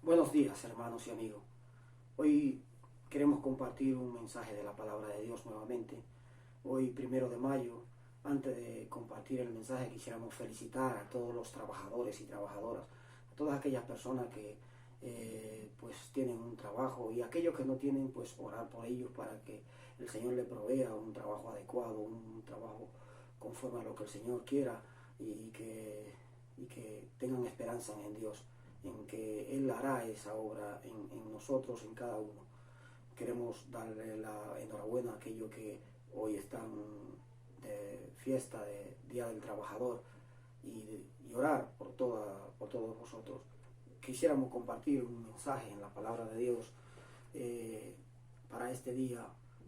Buenos días, hermanos y amigos. Hoy queremos compartir un mensaje de la palabra de Dios nuevamente. Hoy, 1 de mayo, antes de compartir el mensaje, quisiéramos felicitar a todos los trabajadores y trabajadoras, a todas aquellas personas que pues tienen un trabajo, y aquellos que no tienen, pues orar por ellos para que el Señor les provea un trabajo adecuado, un trabajo conforme a lo que el Señor quiera, y que tengan esperanza en Dios, en que Él hará esa obra en nosotros, en cada uno. Queremos darle la enhorabuena a aquellos que hoy están de fiesta, de Día del Trabajador, y orar por todos vosotros. Quisiéramos compartir un mensaje en la palabra de Dios para este día,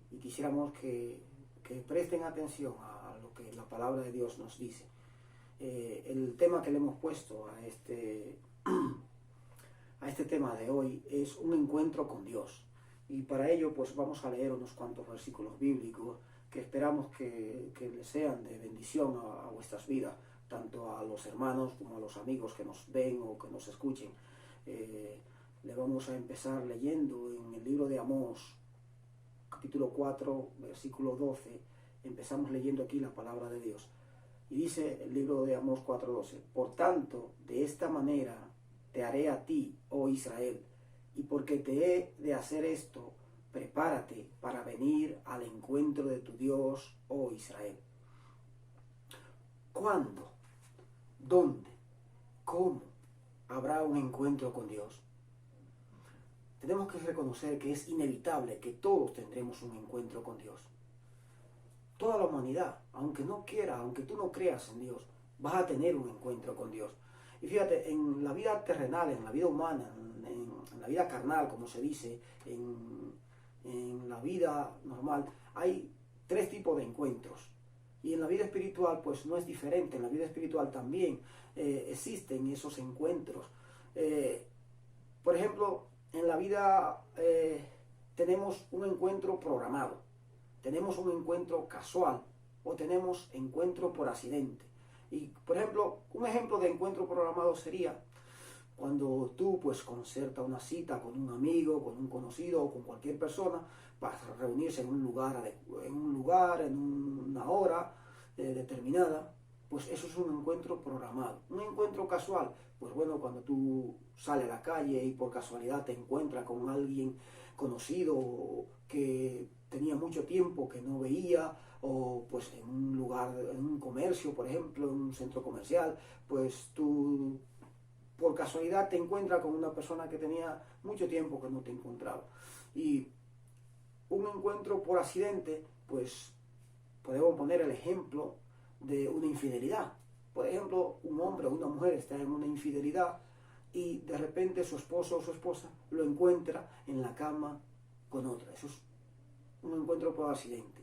y quisiéramos que presten atención a lo que la palabra de Dios nos dice. El tema que le hemos puesto a este tema de hoy es un encuentro con Dios. Y para ello pues vamos a leer unos cuantos versículos bíblicos que esperamos que les sean de bendición a vuestras vidas, tanto a los hermanos como a los amigos que nos ven o que nos escuchen. Le vamos a empezar leyendo en el libro de Amós, capítulo 4, versículo 12. Empezamos leyendo aquí la palabra de Dios. Y dice el libro de Amós 4:12: Por tanto, de esta manera te haré a ti, oh Israel, y porque te he de hacer esto, prepárate para venir al encuentro de tu Dios, oh Israel. ¿Cuándo? ¿Dónde? ¿Cómo habrá un encuentro con Dios? Tenemos que reconocer que es inevitable que todos tendremos un encuentro con Dios. Toda la humanidad, aunque no quiera, aunque tú no creas en Dios, vas a tener un encuentro con Dios. Y fíjate, en la vida terrenal, en la vida humana, en la vida carnal, como se dice, en la vida normal, hay tres tipos de encuentros. Y en la vida espiritual, pues no es diferente. En la vida espiritual también existen esos encuentros. Por ejemplo, en la vida tenemos un encuentro programado. Tenemos un encuentro casual o tenemos encuentro por accidente. Y, por ejemplo, un ejemplo de encuentro programado sería cuando tú pues concertas una cita con un amigo, con un conocido o con cualquier persona para reunirse en un lugar, en una hora determinada. Pues eso es un encuentro programado. Un encuentro casual, pues bueno, cuando tú sales a la calle y por casualidad te encuentras con alguien conocido que tenía mucho tiempo que no veía, o pues en un lugar, en un comercio, por ejemplo, en un centro comercial, pues tú por casualidad te encuentras con una persona que tenía mucho tiempo que no te encontraba. Y un encuentro por accidente, pues podemos poner el ejemplo de una infidelidad. Por ejemplo, un hombre o una mujer está en una infidelidad y de repente su esposo o su esposa lo encuentra en la cama con otra. Eso es un encuentro por accidente.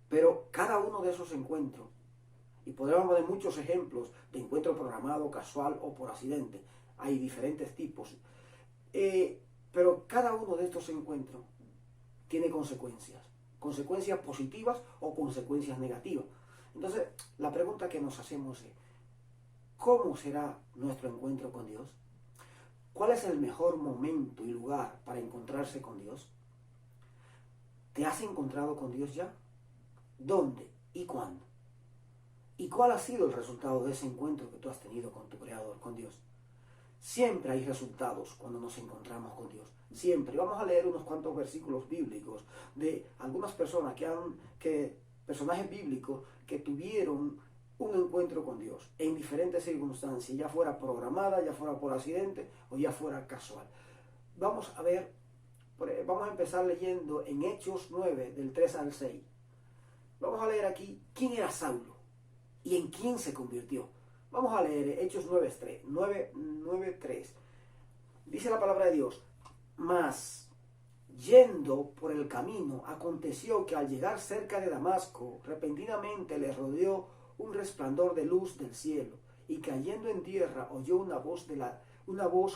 Pero cada uno de esos encuentros, y podríamos poner muchos ejemplos de encuentro programado, casual o por accidente, hay diferentes tipos, pero cada uno de estos encuentros tiene consecuencias positivas o consecuencias negativas. Entonces, la pregunta que nos hacemos es: ¿cómo será nuestro encuentro con Dios? ¿Cuál es el mejor momento y lugar para encontrarse con Dios? ¿Te has encontrado con Dios ya? ¿Dónde y cuándo? ¿Y cuál ha sido el resultado de ese encuentro que tú has tenido con tu Creador, con Dios? Siempre hay resultados cuando nos encontramos con Dios. Siempre. Vamos a leer unos cuantos versículos bíblicos de algunas personas personajes bíblicos que tuvieron un encuentro con Dios en diferentes circunstancias, ya fuera programada, ya fuera por accidente o ya fuera casual. Vamos a empezar leyendo en Hechos 9, del 3 al 6. Vamos a leer aquí quién era Saulo y en quién se convirtió. Vamos a leer Hechos 9:3. Dice la palabra de Dios: Mas, yendo por el camino, aconteció que al llegar cerca de Damasco, repentinamente le rodeó un resplandor de luz del cielo, y cayendo en tierra oyó una voz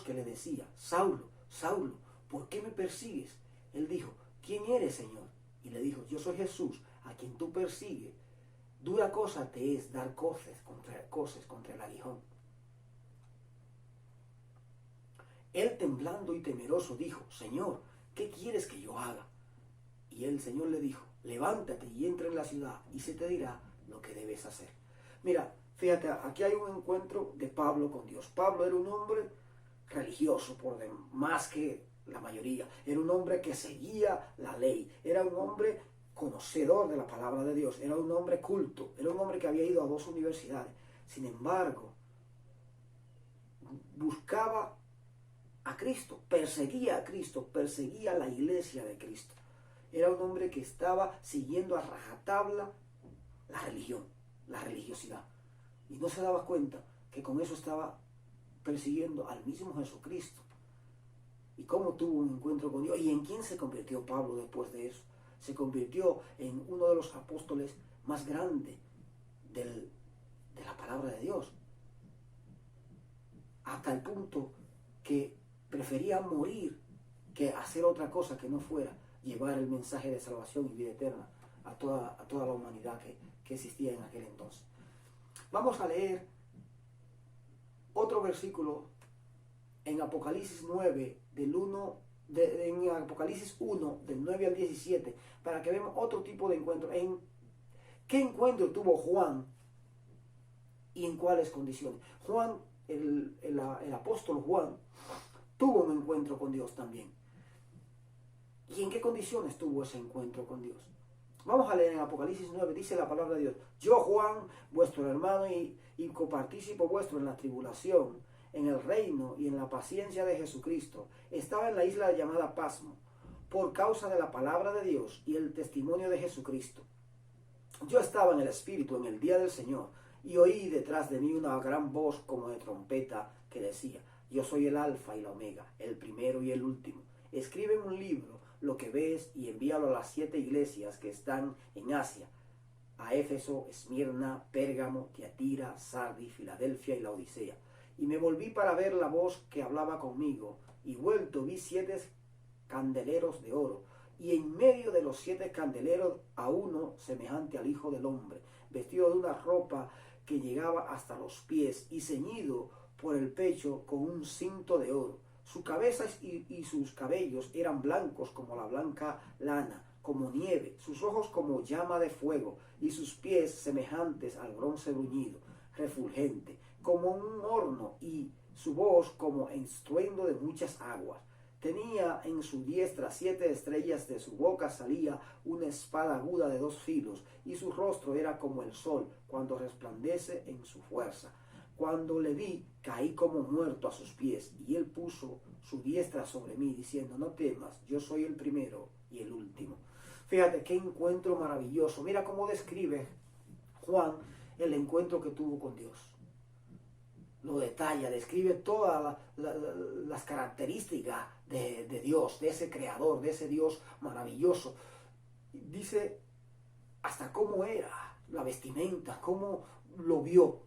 que le decía: Saulo, Saulo, ¿por qué me persigues? Él dijo: ¿Quién eres, Señor? Y le dijo: Yo soy Jesús, a quien tú persigues. Dura cosa te es dar coces contra el aguijón. Él temblando y temeroso dijo, Señor, ¿qué quieres que yo haga? Y el Señor le dijo, levántate y entra en la ciudad y se te dirá lo que debes hacer. Mira, fíjate, aquí hay un encuentro de Pablo con Dios. Pablo era un hombre religioso por más que la mayoría. Era un hombre que seguía la ley. Era un hombre conocedor de la palabra de Dios. Era un hombre culto. Era un hombre que había ido a 2 universidades. Sin embargo, buscaba a Cristo, perseguía a Cristo, perseguía a la iglesia de Cristo. Era un hombre que estaba siguiendo a rajatabla la religión, la religiosidad. Y no se daba cuenta que con eso estaba persiguiendo al mismo Jesucristo. Y cómo tuvo un encuentro con Dios. ¿Y en quién se convirtió Pablo después de eso? Se convirtió en uno de los apóstoles más grandes de la palabra de Dios. Hasta el punto que prefería morir que hacer otra cosa que no fuera llevar el mensaje de salvación y vida eterna a toda la humanidad que existía en aquel entonces. Vamos a leer otro versículo en Apocalipsis 9, en Apocalipsis 1, del 9 al 17, para que veamos otro tipo de encuentro. ¿Qué encuentro tuvo Juan y en cuáles condiciones? Juan, el apóstol Juan, tuvo un encuentro con Dios también. ¿Y en qué condiciones tuvo ese encuentro con Dios? Vamos a leer en Apocalipsis 9, dice la palabra de Dios. Yo, Juan, vuestro hermano y copartícipo vuestro en la tribulación, en el reino y en la paciencia de Jesucristo, estaba en la isla llamada Pasmo, por causa de la palabra de Dios y el testimonio de Jesucristo. Yo estaba en el Espíritu en el día del Señor, y oí detrás de mí una gran voz como de trompeta que decía, yo soy el Alfa y la Omega, el primero y el último. Escribe en un libro lo que ves y envíalo a las 7 iglesias que están en Asia, a Éfeso, Esmirna, Pérgamo, Tiatira, Sardis, Filadelfia y la Odisea. Y me volví para ver la voz que hablaba conmigo, y vuelto vi 7 candeleros de oro, y en medio de los 7 candeleros a uno semejante al Hijo del Hombre, vestido de una ropa que llegaba hasta los pies, y ceñido por el pecho con un cinto de oro. Su cabeza y sus cabellos eran blancos como la blanca lana, como nieve, sus ojos como llama de fuego, y sus pies semejantes al bronce bruñido, refulgente, como un horno, y su voz como estruendo de muchas aguas. Tenía en su diestra 7 estrellas, de su boca salía una espada aguda de 2 filos, y su rostro era como el sol cuando resplandece en su fuerza. Cuando le vi, caí como muerto a sus pies, y él puso su diestra sobre mí, diciendo, no temas, yo soy el primero y el último. Fíjate qué encuentro maravilloso. Mira cómo describe Juan el encuentro que tuvo con Dios. Lo detalla, describe todas las características de Dios, de ese creador, de ese Dios maravilloso. Dice hasta cómo era la vestimenta, cómo lo vio.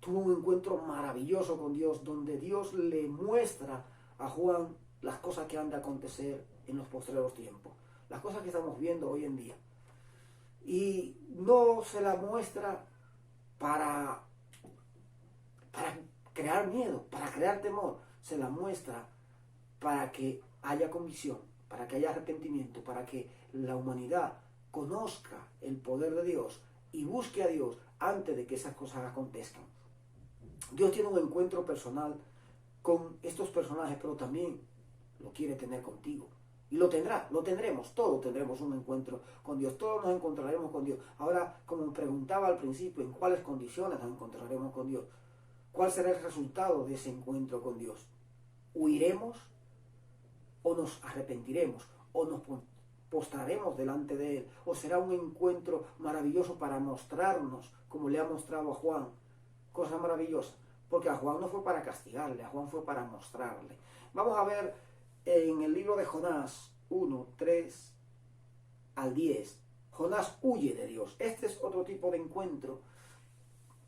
Tuvo un encuentro maravilloso con Dios, donde Dios le muestra a Juan las cosas que han de acontecer en los postreros tiempos, las cosas que estamos viendo hoy en día. Y no se la muestra para crear miedo, para crear temor, se la muestra para que haya convicción, para que haya arrepentimiento, para que la humanidad conozca el poder de Dios y busque a Dios antes de que esas cosas acontezcan. Dios tiene un encuentro personal con estos personajes, pero también lo quiere tener contigo. Y lo tendremos, todos tendremos un encuentro con Dios, todos nos encontraremos con Dios. Ahora, como me preguntaba al principio, ¿en cuáles condiciones nos encontraremos con Dios? ¿Cuál será el resultado de ese encuentro con Dios? ¿Huiremos o nos arrepentiremos o nos postraremos delante de Él? ¿O será un encuentro maravilloso para mostrarnos, como le ha mostrado a Juan, cosas maravillosas? Porque a Juan no fue para castigarle, a Juan fue para mostrarle. Vamos a ver en el libro de Jonás 1, 3 al 10. Jonás huye de Dios. Este es otro tipo de encuentro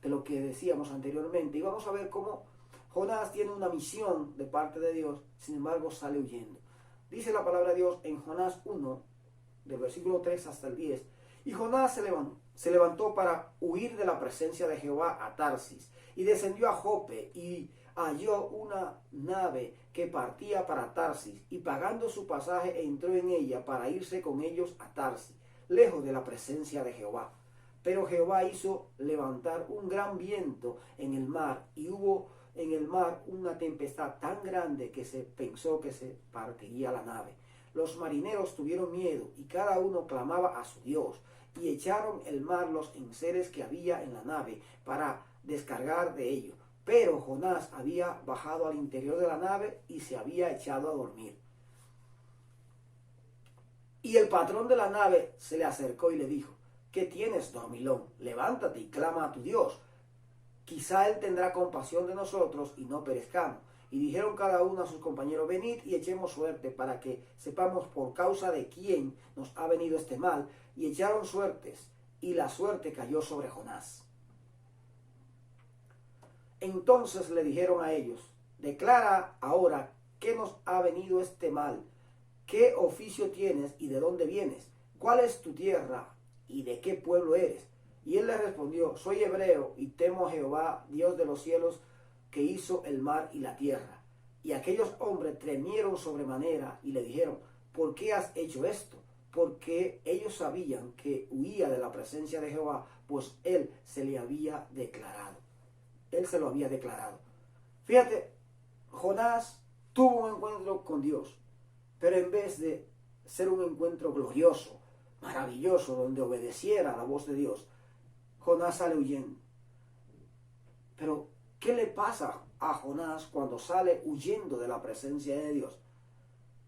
de lo que decíamos anteriormente. Y vamos a ver cómo Jonás tiene una misión de parte de Dios, sin embargo sale huyendo. Dice la palabra de Dios en Jonás 1, del versículo 3 hasta el 10. Y Jonás se levantó para huir de la presencia de Jehová a Tarsis, y descendió a Jope, y halló una nave que partía para Tarsis, y pagando su pasaje entró en ella para irse con ellos a Tarsis, lejos de la presencia de Jehová. Pero Jehová hizo levantar un gran viento en el mar, y hubo en el mar una tempestad tan grande que se pensó que se partiría la nave. Los marineros tuvieron miedo, y cada uno clamaba a su Dios, y echaron el mar los enseres que había en la nave para descargar de ellos. Pero Jonás había bajado al interior de la nave y se había echado a dormir. Y el patrón de la nave se le acercó y le dijo: ¿qué tienes, dormilón? Levántate y clama a tu Dios. Quizá él tendrá compasión de nosotros y no perezcamos. Y dijeron cada uno a sus compañeros: venid y echemos suerte para que sepamos por causa de quién nos ha venido este mal. Y echaron suertes, y la suerte cayó sobre Jonás. Entonces le dijeron a ellos: declara ahora qué nos ha venido este mal, qué oficio tienes y de dónde vienes, cuál es tu tierra y de qué pueblo eres. Y él le respondió: soy hebreo y temo a Jehová, Dios de los cielos, que hizo el mar y la tierra. Y aquellos hombres temieron sobremanera y le dijeron: ¿por qué has hecho esto? Porque ellos sabían que huía de la presencia de Jehová, pues él se le había declarado. Él se lo había declarado. Fíjate, Jonás tuvo un encuentro con Dios, pero en vez de ser un encuentro glorioso, maravilloso, donde obedeciera a la voz de Dios, Jonás sale huyendo. Pero, ¿qué le pasa a Jonás cuando sale huyendo de la presencia de Dios?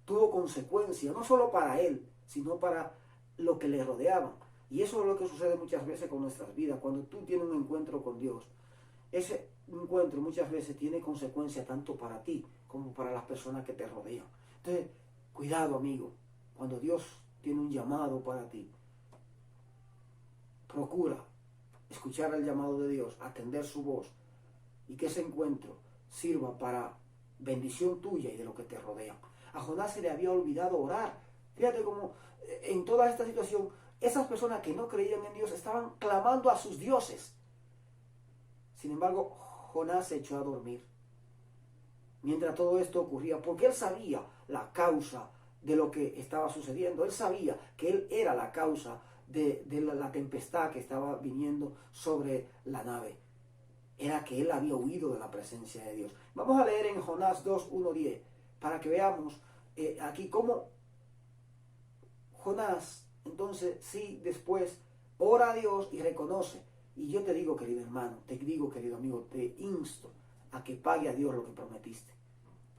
Tuvo consecuencias, no solo para él, sino para lo que le rodeaban. Y eso es lo que sucede muchas veces con nuestras vidas. Cuando tú tienes un encuentro con Dios, ese encuentro muchas veces tiene consecuencias tanto para ti como para las personas que te rodean. Entonces, cuidado, amigo. Cuando Dios tiene un llamado para ti, procura escuchar el llamado de Dios, atender su voz, y que ese encuentro sirva para bendición tuya y de lo que te rodea. A Jonás se le había olvidado orar. Fíjate cómo en toda esta situación, esas personas que no creían en Dios estaban clamando a sus dioses. Sin embargo, Jonás se echó a dormir mientras todo esto ocurría, porque él sabía la causa de lo que estaba sucediendo. Él sabía que él era la causa de la tempestad que estaba viniendo sobre la nave. Era que él había huido de la presencia de Dios. Vamos a leer en Jonás 2:1-10 para que veamos aquí cómo Jonás, entonces, sí, después ora a Dios y reconoce. Y yo te digo, querido hermano, te digo, querido amigo, te insto a que pague a Dios lo que prometiste.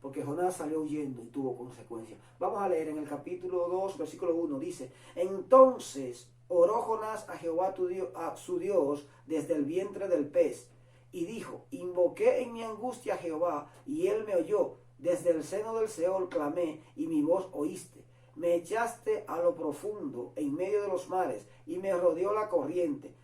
Porque Jonás salió huyendo y tuvo consecuencias. Vamos a leer en el capítulo 2, versículo 1, dice: entonces oró Jonás a Jehová a su Dios desde el vientre del pez, y dijo: invoqué en mi angustia a Jehová, y él me oyó. Desde el seno del Seol clamé, y mi voz oíste. Me echaste a lo profundo, en medio de los mares, y me rodeó la corriente.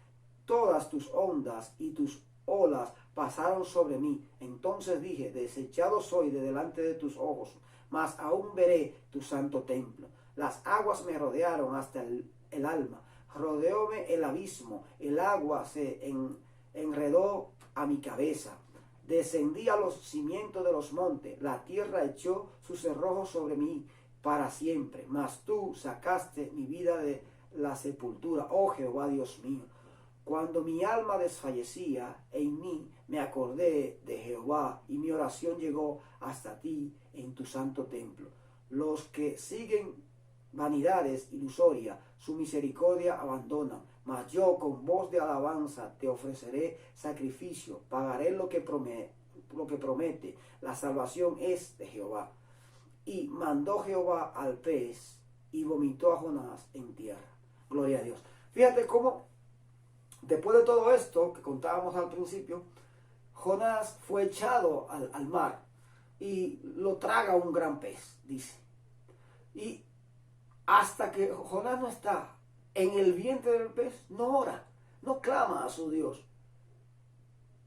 Todas tus ondas y tus olas pasaron sobre mí. Entonces dije: desechado soy de delante de tus ojos, mas aún veré tu santo templo. Las aguas me rodearon hasta el alma, rodeóme el abismo, el agua se enredó a mi cabeza. Descendí a los cimientos de los montes, la tierra echó sus cerrojos sobre mí para siempre. Mas tú sacaste mi vida de la sepultura, oh Jehová Dios mío. Cuando mi alma desfallecía en mí, me acordé de Jehová, y mi oración llegó hasta ti en tu santo templo. Los que siguen vanidades ilusorias, su misericordia abandonan. Mas yo con voz de alabanza te ofreceré sacrificio, pagaré lo que promete. La salvación es de Jehová. Y mandó Jehová al pez, y vomitó a Jonás en tierra. Gloria a Dios. Fíjate cómo, después de todo esto que contábamos al principio, Jonás fue echado al mar y lo traga un gran pez, dice. Y hasta que Jonás no está en el vientre del pez, no ora, no clama a su Dios,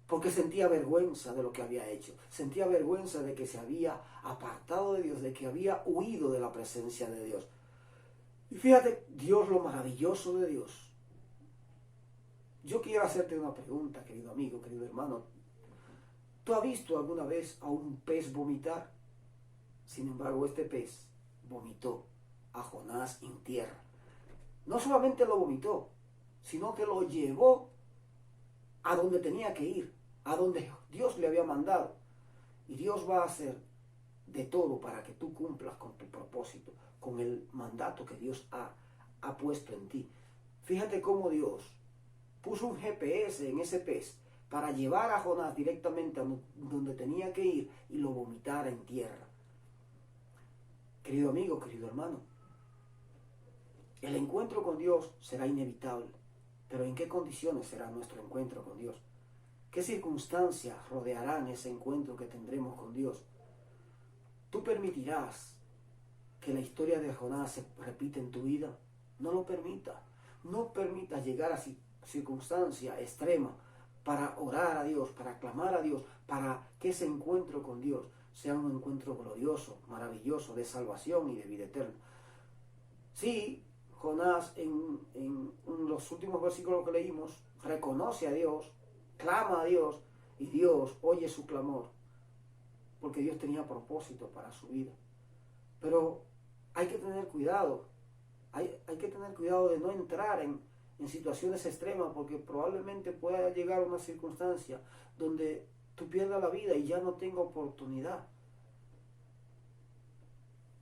porque sentía vergüenza de lo que había hecho, sentía vergüenza de que se había apartado de Dios, de que había huido de la presencia de Dios. Y fíjate, Dios, lo maravilloso de Dios. Yo quiero hacerte una pregunta, querido amigo, querido hermano. ¿Tú has visto alguna vez a un pez vomitar? Sin embargo, este pez vomitó a Jonás en tierra. No solamente lo vomitó, sino que lo llevó a donde tenía que ir, a donde Dios le había mandado. Y Dios va a hacer de todo para que tú cumplas con tu propósito, con el mandato que Dios ha puesto en ti. Fíjate cómo Dios puso un GPS en ese pez para llevar a Jonás directamente a donde tenía que ir y lo vomitara en tierra. Querido amigo, querido hermano, el encuentro con Dios será inevitable, pero ¿en qué condiciones será nuestro encuentro con Dios? ¿Qué circunstancias rodearán ese encuentro que tendremos con Dios? ¿Tú permitirás que la historia de Jonás se repita en tu vida? No lo permitas. No permitas llegar a circunstancia extrema para orar a Dios, para clamar a Dios, para que ese encuentro con Dios sea un encuentro glorioso, maravilloso, de salvación y de vida eterna. Sí, Jonás en los últimos versículos que leímos reconoce a Dios, clama a Dios y Dios oye su clamor, porque Dios tenía propósito para su vida. Pero hay que tener cuidado, hay que tener cuidado de no entrar en situaciones extremas, porque probablemente pueda llegar una circunstancia donde tú pierdas la vida y ya no tengas oportunidad.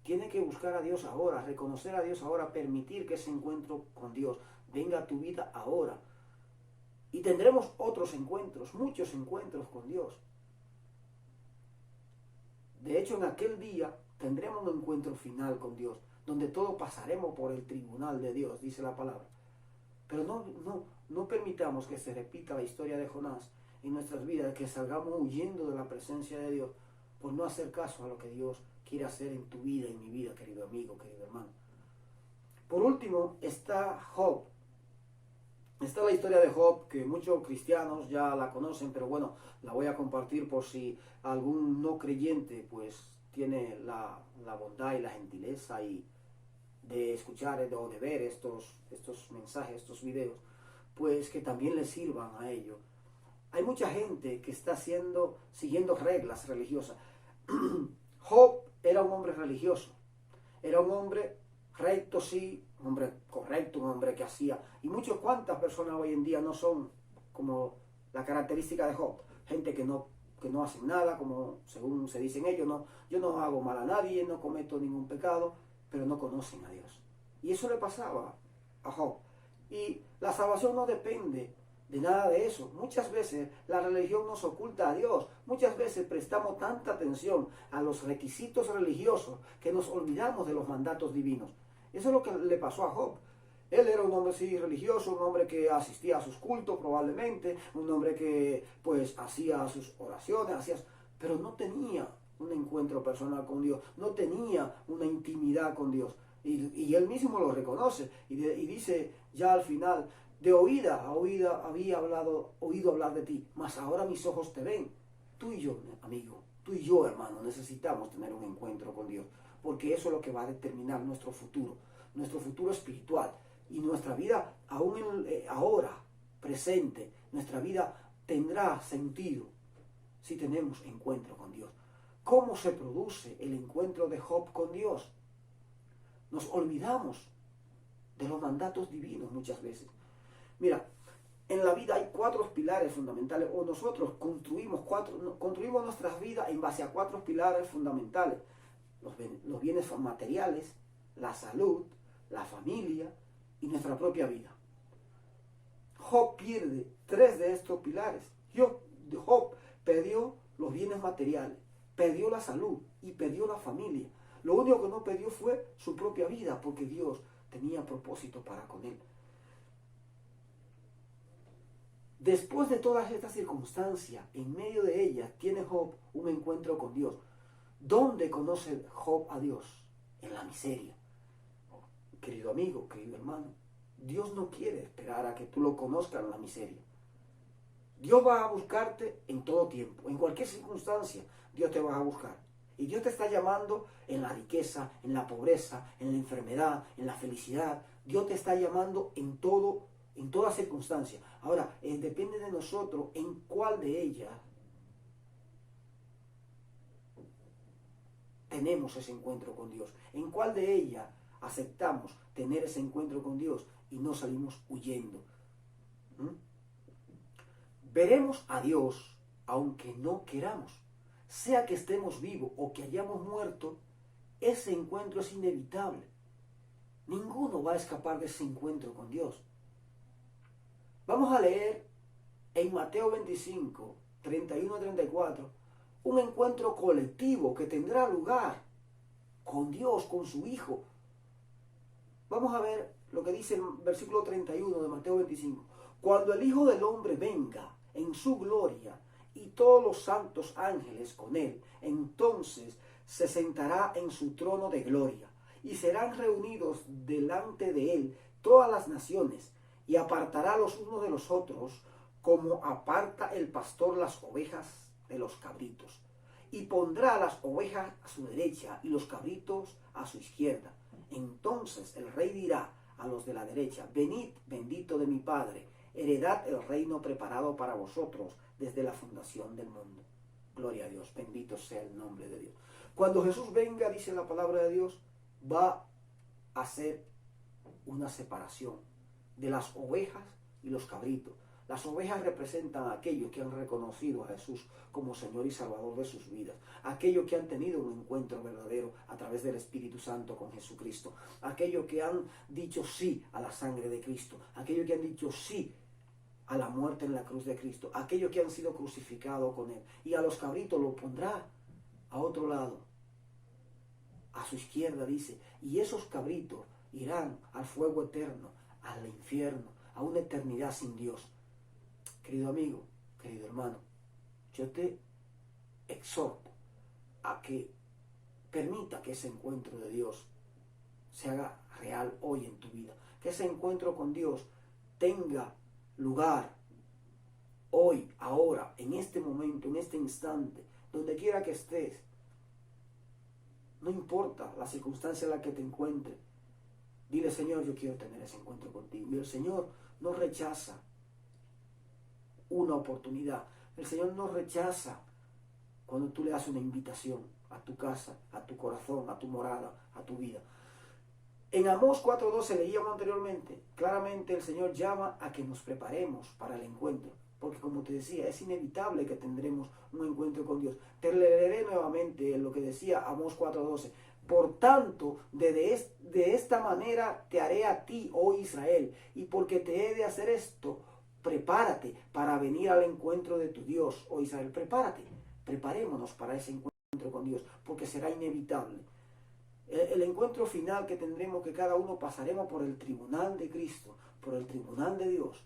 Tienes que buscar a Dios ahora, reconocer a Dios ahora, permitir que ese encuentro con Dios venga a tu vida ahora. Y tendremos otros encuentros, muchos encuentros con Dios. De hecho, en aquel día tendremos un encuentro final con Dios, donde todos pasaremos por el tribunal de Dios, dice la palabra. Pero no permitamos que se repita la historia de Jonás en nuestras vidas, que salgamos huyendo de la presencia de Dios por no hacer caso a lo que Dios quiere hacer en tu vida y en mi vida, querido amigo, querido hermano. Por último, está Job. Está la historia de Job, que muchos cristianos ya la conocen, pero bueno, la voy a compartir por si algún no creyente pues tiene la bondad y la gentileza y de escuchar o de ver estos mensajes, estos videos, pues que también les sirvan a ellos. Hay mucha gente que está siguiendo reglas religiosas. Job era un hombre religioso, era un hombre recto, sí, un hombre correcto, un hombre que hacía. Y cuantas personas hoy en día no son como la característica de Job. Gente que no hacen nada, como según se dicen ellos, yo no hago mal a nadie, no cometo ningún pecado, pero no conocen a Dios. Y eso le pasaba a Job. Y la salvación no depende de nada de eso. Muchas veces la religión nos oculta a Dios. Muchas veces prestamos tanta atención a los requisitos religiosos que nos olvidamos de los mandatos divinos. Eso es lo que le pasó a Job. Él era un hombre sí religioso, un hombre que asistía a sus cultos probablemente, un hombre que pues hacía sus oraciones, pero no tenía un encuentro personal con Dios, no tenía una intimidad con Dios. Y él mismo lo reconoce y dice ya al final: de oída a oída había oído hablar de ti, mas ahora mis ojos te ven. Tú y yo, amigo, tú y yo, hermano, necesitamos tener un encuentro con Dios, porque eso es lo que va a determinar nuestro futuro espiritual y nuestra vida, aún ahora, presente, nuestra vida tendrá sentido si tenemos encuentro con Dios. ¿Cómo se produce el encuentro de Job con Dios? Nos olvidamos de los mandatos divinos muchas veces. Mira, en la vida hay 4 pilares fundamentales, o nosotros construimos nuestras vidas en base a 4 pilares fundamentales: los bienes materiales, la salud, la familia y nuestra propia vida. Job pierde 3 de estos pilares. Job perdió los bienes materiales, perdió la salud y perdió la familia. Lo único que no perdió fue su propia vida, porque Dios tenía propósito para con él. Después de todas estas circunstancias, en medio de ellas, tiene Job un encuentro con Dios. ¿Dónde conoce Job a Dios? En la miseria. Querido amigo, querido hermano, Dios no quiere esperar a que tú lo conozcas en la miseria. Dios va a buscarte en todo tiempo, en cualquier circunstancia, Dios te va a buscar. Y Dios te está llamando en la riqueza, en la pobreza, en la enfermedad, en la felicidad. Dios te está llamando en toda circunstancia. Ahora, depende de nosotros en cuál de ellas tenemos ese encuentro con Dios? ¿En cuál de ellas aceptamos tener ese encuentro con Dios y no salimos huyendo? ¿Mm? Veremos a Dios aunque no queramos. Sea que estemos vivos o que hayamos muerto, ese encuentro es inevitable. Ninguno va a escapar de ese encuentro con Dios. Vamos a leer en Mateo 25, 31 a 34, un encuentro colectivo que tendrá lugar con Dios, con su Hijo. Vamos a ver lo que dice el versículo 31 de Mateo 25. Cuando el Hijo del Hombre venga en su gloria y todos los santos ángeles con él, entonces se sentará en su trono de gloria y serán reunidos delante de él todas las naciones y apartará los unos de los otros como aparta el pastor las ovejas de los cabritos. Y pondrá las ovejas a su derecha y los cabritos a su izquierda. Entonces el rey dirá a los de la derecha: venid, bendito de mi Padre, heredad el reino preparado para vosotros desde la fundación del mundo. Gloria a Dios, bendito sea el nombre de Dios. Cuando Jesús venga, dice la palabra de Dios, va a hacer una separación de las ovejas y los cabritos. Las ovejas representan a aquellos que han reconocido a Jesús como Señor y Salvador de sus vidas, aquellos que han tenido un encuentro verdadero a través del Espíritu Santo con Jesucristo, aquellos que han dicho sí a la sangre de Cristo, aquellos que han dicho sí a la muerte en la cruz de Cristo, aquellos que han sido crucificados con Él. Y a los cabritos lo pondrá a otro lado, a su izquierda, dice, y esos cabritos irán al fuego eterno, al infierno, a una eternidad sin Dios. Querido amigo, querido hermano, yo te exhorto a que permita que ese encuentro de Dios se haga real hoy en tu vida, que ese encuentro con Dios tenga lugar hoy, ahora, en este momento, en este instante, donde quiera que estés. No importa la circunstancia en la que te encuentres, dile: Señor, yo quiero tener ese encuentro contigo. Y el Señor no rechaza una oportunidad. El Señor no rechaza cuando tú le das una invitación a tu casa, a tu corazón, a tu morada, a tu vida. En Amós 4:12 leíamos anteriormente, claramente el Señor llama a que nos preparemos para el encuentro, porque como te decía, es inevitable que tendremos un encuentro con Dios. Te leeré nuevamente lo que decía Amós 4:12. Por tanto, de esta manera te haré a ti, oh Israel, y porque te he de hacer esto, prepárate para venir al encuentro de tu Dios, oh Israel. Prepárate, preparémonos para ese encuentro con Dios, porque será inevitable. El encuentro final que tendremos, que cada uno pasaremos por el tribunal de Cristo, por el tribunal de Dios.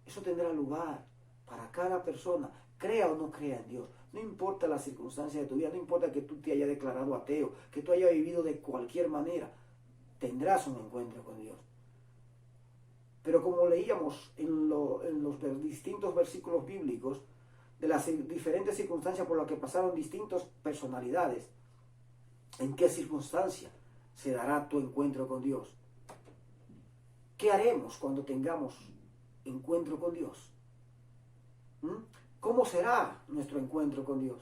Eso tendrá lugar para cada persona, crea o no crea en Dios. No importa la circunstancia de tu vida, no importa que tú te hayas declarado ateo, que tú hayas vivido de cualquier manera, tendrás un encuentro con Dios. Pero como leíamos en los distintos versículos bíblicos, de las diferentes circunstancias por las que pasaron distintas personalidades, ¿en qué circunstancia se dará tu encuentro con Dios? ¿Qué haremos cuando tengamos encuentro con Dios? ¿Cómo será nuestro encuentro con Dios?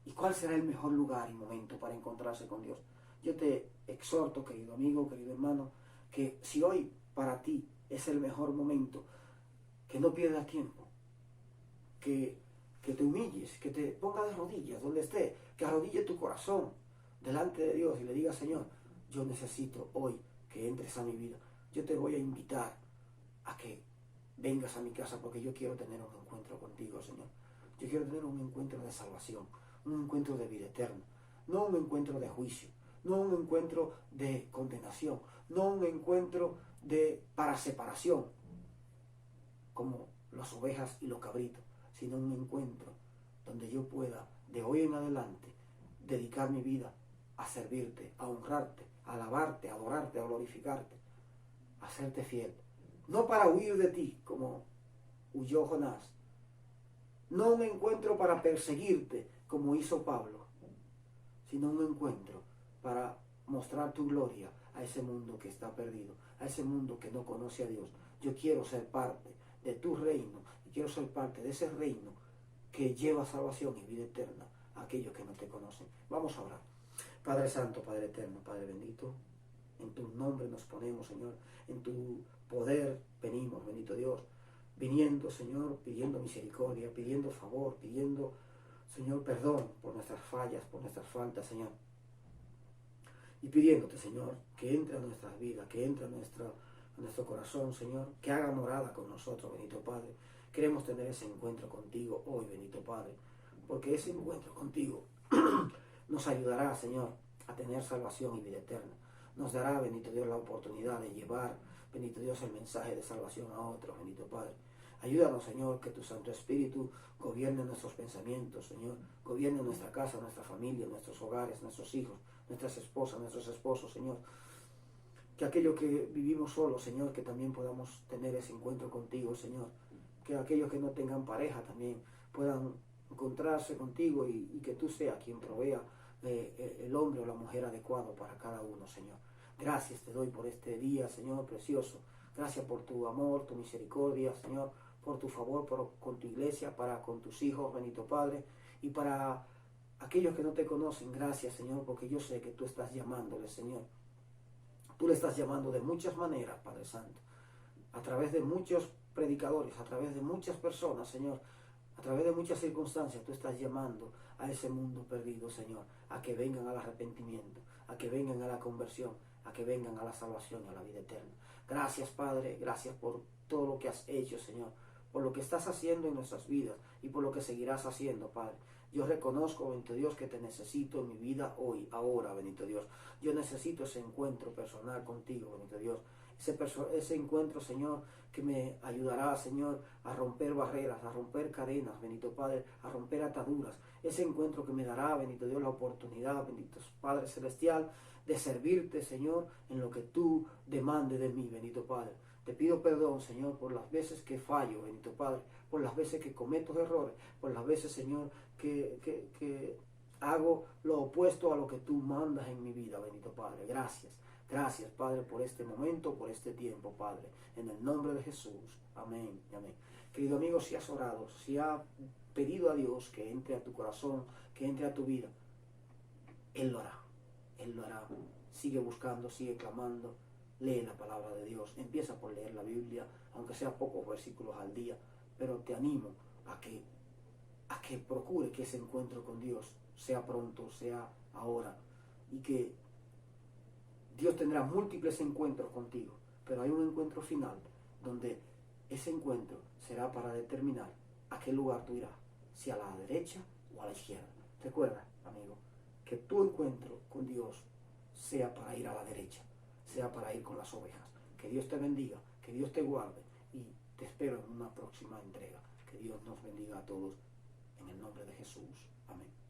¿Y cuál será el mejor lugar y momento para encontrarse con Dios? Yo te exhorto, querido amigo, querido hermano, que si hoy para ti es el mejor momento, que no pierdas tiempo, que te humilles, que te pongas de rodillas donde esté, que arrodille tu corazón delante de Dios y le digas: Señor, yo necesito hoy que entres a mi vida. Yo te voy a invitar a que vengas a mi casa porque yo quiero tener un encuentro contigo, Señor. Yo quiero tener un encuentro de salvación, un encuentro de vida eterna, no un encuentro de juicio, no un encuentro de condenación, no un encuentro para separación, como las ovejas y los cabritos, sino un encuentro donde yo pueda, de hoy en adelante, dedicar mi vida a servirte, a honrarte, a alabarte, a adorarte, a glorificarte, a serte fiel. No para huir de ti, como huyó Jonás. No un encuentro para perseguirte, como hizo Pablo, sino un encuentro para mostrar tu gloria a ese mundo que está perdido, a ese mundo que no conoce a Dios. Yo quiero ser parte de tu reino y quiero ser parte de ese reino que lleva salvación y vida eterna a aquellos que no te conocen. Vamos a orar. Padre Santo, Padre Eterno, Padre Bendito, en tu nombre nos ponemos, Señor, en tu poder venimos, bendito Dios, viniendo, Señor, pidiendo misericordia, pidiendo favor, pidiendo, Señor, perdón por nuestras fallas, por nuestras faltas, Señor. Y pidiéndote, Señor, que entre a nuestras vidas, que entre a nuestro corazón, Señor, que haga morada con nosotros, bendito Padre. Queremos tener ese encuentro contigo hoy, bendito Padre, porque ese encuentro contigo nos ayudará, Señor, a tener salvación y vida eterna. Nos dará, bendito Dios, la oportunidad de llevar, bendito Dios, el mensaje de salvación a otros, bendito Padre. Ayúdanos, Señor, que tu Santo Espíritu gobierne nuestros pensamientos, Señor. Gobierne nuestra casa, nuestra familia, nuestros hogares, nuestros hijos, nuestras esposas, nuestros esposos, Señor. Que aquello que vivimos solos, Señor, que también podamos tener ese encuentro contigo, Señor. Que aquellos que no tengan pareja también puedan encontrarse contigo y que tú seas quien provea el hombre o la mujer adecuado para cada uno, Señor. Gracias te doy por este día, Señor, precioso. Gracias por tu amor, tu misericordia, Señor, por tu favor con tu iglesia, para con tus hijos, bendito Padre, y para aquellos que no te conocen. Gracias, Señor, porque yo sé que tú estás llamándoles, Señor. Tú le estás llamando de muchas maneras, Padre Santo, a través de muchos predicadores, a través de muchas personas, Señor, a través de muchas circunstancias. Tú estás llamando a ese mundo perdido, Señor, a que vengan al arrepentimiento, a que vengan a la conversión, a que vengan a la salvación y a la vida eterna. Gracias, Padre, gracias por todo lo que has hecho, Señor, por lo que estás haciendo en nuestras vidas y por lo que seguirás haciendo, Padre. Yo reconozco, bendito Dios, que te necesito en mi vida hoy, ahora, bendito Dios. Yo necesito ese encuentro personal contigo, bendito Dios. Ese encuentro, Señor, que me ayudará, Señor, a romper barreras, a romper cadenas, bendito Padre, a romper ataduras. Ese encuentro que me dará, bendito Dios, la oportunidad, bendito Padre Celestial, de servirte, Señor, en lo que tú demandes de mí, bendito Padre. Te pido perdón, Señor, por las veces que fallo, bendito Padre, por las veces que cometo errores, por las veces, Señor, que hago lo opuesto a lo que tú mandas en mi vida, bendito Padre. Gracias. Gracias, Padre, por este momento, por este tiempo, Padre. En el nombre de Jesús. Amén y amén. Querido amigo, si has orado, si has pedido a Dios que entre a tu corazón, que entre a tu vida, Él lo hará. Él lo hará. Sigue buscando, sigue clamando. Lee la palabra de Dios. Empieza por leer la Biblia, aunque sea pocos versículos al día. Pero te animo a que procure que ese encuentro con Dios sea pronto, sea ahora. Y que Dios tendrá múltiples encuentros contigo, pero hay un encuentro final donde ese encuentro será para determinar a qué lugar tú irás, si a la derecha o a la izquierda. Recuerda, amigo, que tu encuentro con Dios sea para ir a la derecha, sea para ir con las ovejas. Que Dios te bendiga, que Dios te guarde y te espero en una próxima entrega. Que Dios nos bendiga a todos en el nombre de Jesús. Amén.